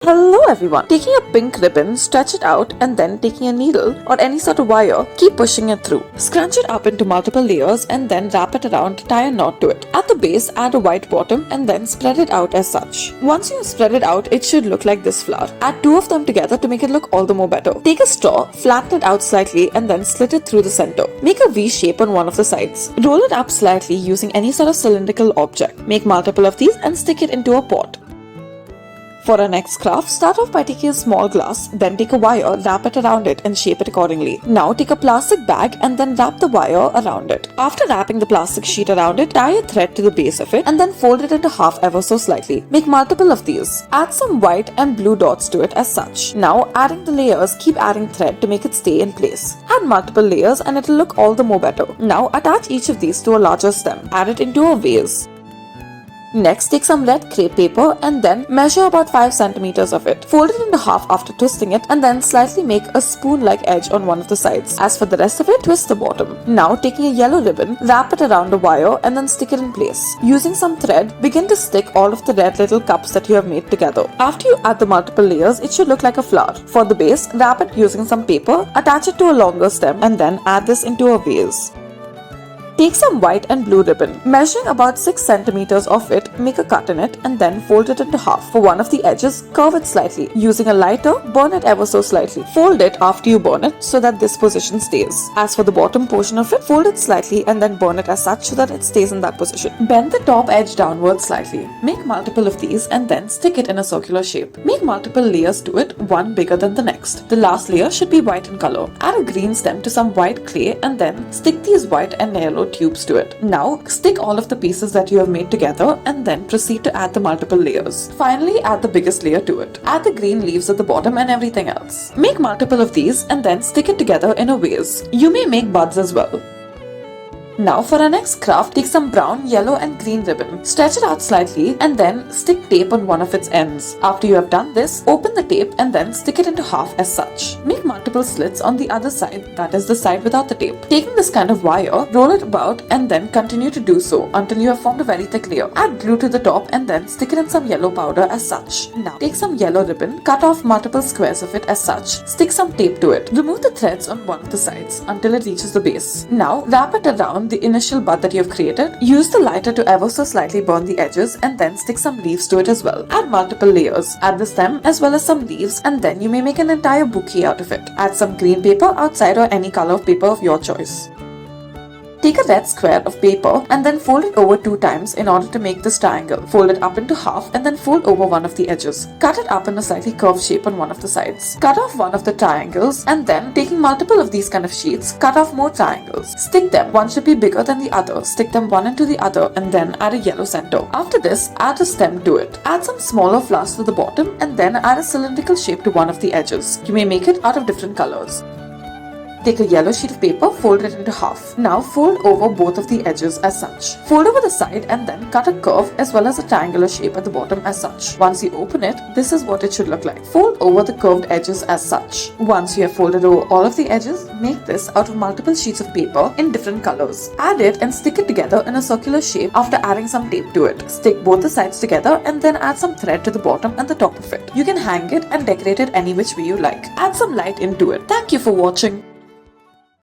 Hello everyone. Taking a pink ribbon, stretch it out and then taking a needle or any sort of wire, keep pushing it through. Scrunch it up into multiple layers and then wrap it around to tie a knot to it. At the base, add a white bottom and then spread it out as such. Once you spread it out, it should look like this flower. Add two of them together to make it look all the more better. Take a straw, flatten it out slightly and then slit it through the center. Make a V shape on one of the sides. Roll it up slightly using any sort of cylindrical object. Make multiple of these and stick it into a pot. For our next craft, start off by taking a small glass, then take a wire, wrap it around it and shape it accordingly. Now take a plastic bag and then wrap the wire around it. After wrapping the plastic sheet around it, tie a thread to the base of it and then fold it into half ever so slightly. Make multiple of these. Add some white and blue dots to it as such. Now adding the layers, keep adding thread to make it stay in place. Add multiple layers and it'll look all the more better. Now attach each of these to a larger stem. Add it into a vase. Next, take some red crepe paper and then measure about 5 centimeters of it. Fold it into half after twisting it and then slightly make a spoon-like edge on one of the sides. As for the rest of it, twist the bottom. Now, taking a yellow ribbon, wrap it around a wire and then stick it in place. Using some thread, begin to stick all of the red little cups that you have made together. After you add the multiple layers, it should look like a flower. For the base, wrap it using some paper, attach it to a longer stem and then add this into a vase. Take some white and blue ribbon. Measuring about 6 centimeters of it, make a cut in it and then fold it into half. For one of the edges, curve it slightly. Using a lighter, burn it ever so slightly. Fold it after you burn it so that this position stays. As for the bottom portion of it, fold it slightly and then burn it as such so that it stays in that position. Bend the top edge downwards slightly. Make multiple of these and then stick it in a circular shape. Make multiple layers to it, one bigger than the next. The last layer should be white in color. Add a green stem to some white clay and then stick these white and yellow tubes to it. Now stick all of the pieces that you have made together and then proceed to add the multiple layers. Finally, add the biggest layer to it. Add the green leaves at the bottom and everything else. Make multiple of these and then stick it together in a vase. You may make buds as well. Now for our next craft, take some brown, yellow and green ribbon. Stretch it out slightly and then stick tape on one of its ends. After you have done this, open the tape and then stick it into half as such. Make multiple slits on the other side, that is the side without the tape. Taking this kind of wire, roll it about and then continue to do so until you have formed a very thick layer. Add glue to the top and then stick it in some yellow powder as such. Now take some yellow ribbon, cut off multiple squares of it as such, stick some tape to it. Remove the threads on one of the sides until it reaches the base. Now wrap it around the initial bud that you have created. Use the lighter to ever so slightly burn the edges and then stick some leaves to it as well. Add multiple layers. Add the stem as well as some leaves and then you may make an entire bouquet out of it. Add some green paper outside or any color of paper of your choice. Take a red square of paper and then fold it over 2 times in order to make this triangle. Fold it up into half and then fold over one of the edges. Cut it up in a slightly curved shape on one of the sides. Cut off one of the triangles and then, taking multiple of these kind of sheets, cut off more triangles. Stick them. One should be bigger than the other. Stick them one into the other and then add a yellow center. After this, add a stem to it. Add some smaller flowers to the bottom and then add a cylindrical shape to one of the edges. You may make it out of different colors. Take a yellow sheet of paper, fold it into half. Now fold over both of the edges as such. Fold over the side and then cut a curve as well as a triangular shape at the bottom as such. Once you open it, this is what it should look like. Fold over the curved edges as such. Once you have folded over all of the edges, make this out of multiple sheets of paper in different colors. Add it and stick it together in a circular shape after adding some tape to it. Stick both the sides together and then add some thread to the bottom and the top of it. You can hang it and decorate it any which way you like. Add some light into it. Thank you for watching.